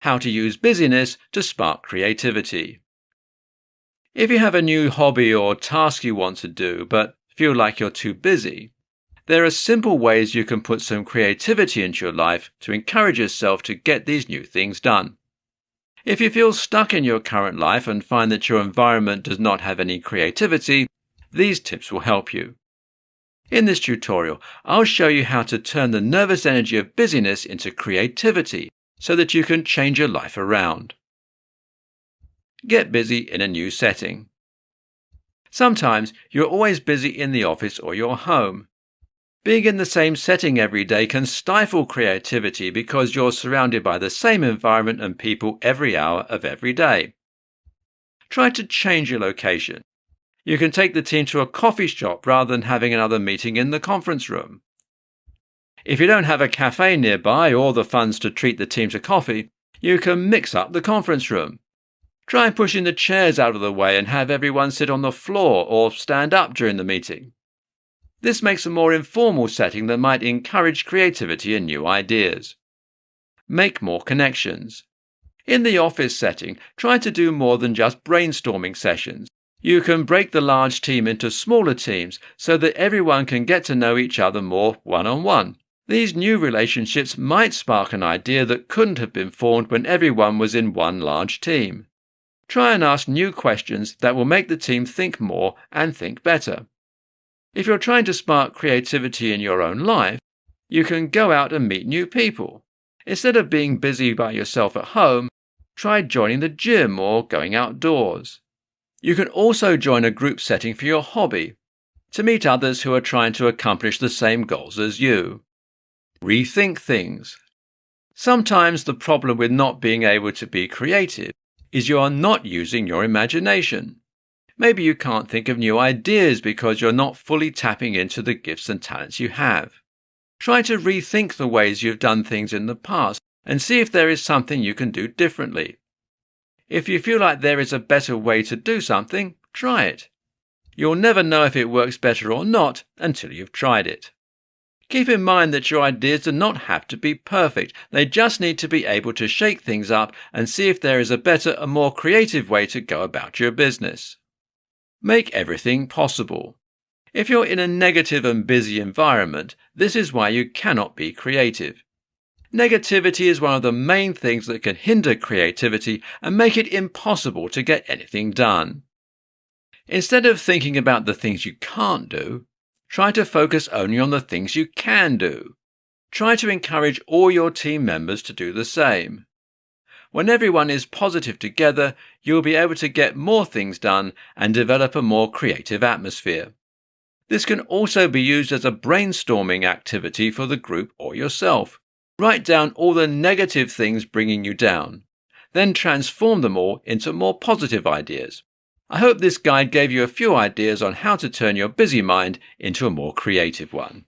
how to use busyness to spark creativity. If you have a new hobby or task you want to do but feel like you're too busy, there are simple ways you can put some creativity into your life to encourage yourself to get these new things done. If you feel stuck in your current life and find that your environment does not have any creativity, these tips will help you. In this tutorial, I'll show you how to turn the nervous energy of busyness into creativity so that you can change your life around. Get busy in a new setting. Sometimes you're always busy in the office or your home. Being in the same setting every day can stifle creativity because you're surrounded by the same environment and people every hour of every day. Try to change your location. You can take the team to a coffee shop rather than having another meeting in the conference room. If you don't have a cafe nearby or the funds to treat the team to coffee, you can mix up the conference room. Try pushing the chairs out of the way and have everyone sit on the floor or stand up during the meeting. This makes a more informal setting that might encourage creativity and new ideas. Make more connections. In the office setting, try to do more than just brainstorming sessions. You can break the large team into smaller teams so that everyone can get to know each other more one-on-one. These new relationships might spark an idea that couldn't have been formed when everyone was in one large team. Try and ask new questions that will make the team think more and think better. If you're trying to spark creativity in your own life, you can go out and meet new people. Instead of being busy by yourself at home, try joining the gym or going outdoors. You can also join a group setting for your hobby, to meet others who are trying to accomplish the same goals as you. Rethink things. Sometimes the problem with not being able to be creative is you are not using your imagination. Maybe you can't think of new ideas because you're not fully tapping into the gifts and talents you have. Try to rethink the ways you've done things in the past and see if there is something you can do differently. If you feel like there is a better way to do something, try it. You'll never know if it works better or not until you've tried it. Keep in mind that your ideas do not have to be perfect. They just need to be able to shake things up and see if there is a better and more creative way to go about your business. Make everything possible. If you're in a negative and busy environment, this is why you cannot be creative. Negativity is one of the main things that can hinder creativity and make it impossible to get anything done. Instead of thinking about the things you can't do, try to focus only on the things you can do. Try to encourage all your team members to do the same. When everyone is positive together, you will be able to get more things done and develop a more creative atmosphere. This can also be used as a brainstorming activity for the group or yourself. Write down all the negative things bringing you down, then transform them all into more positive ideas. I hope this guide gave you a few ideas on how to turn your busy mind into a more creative one.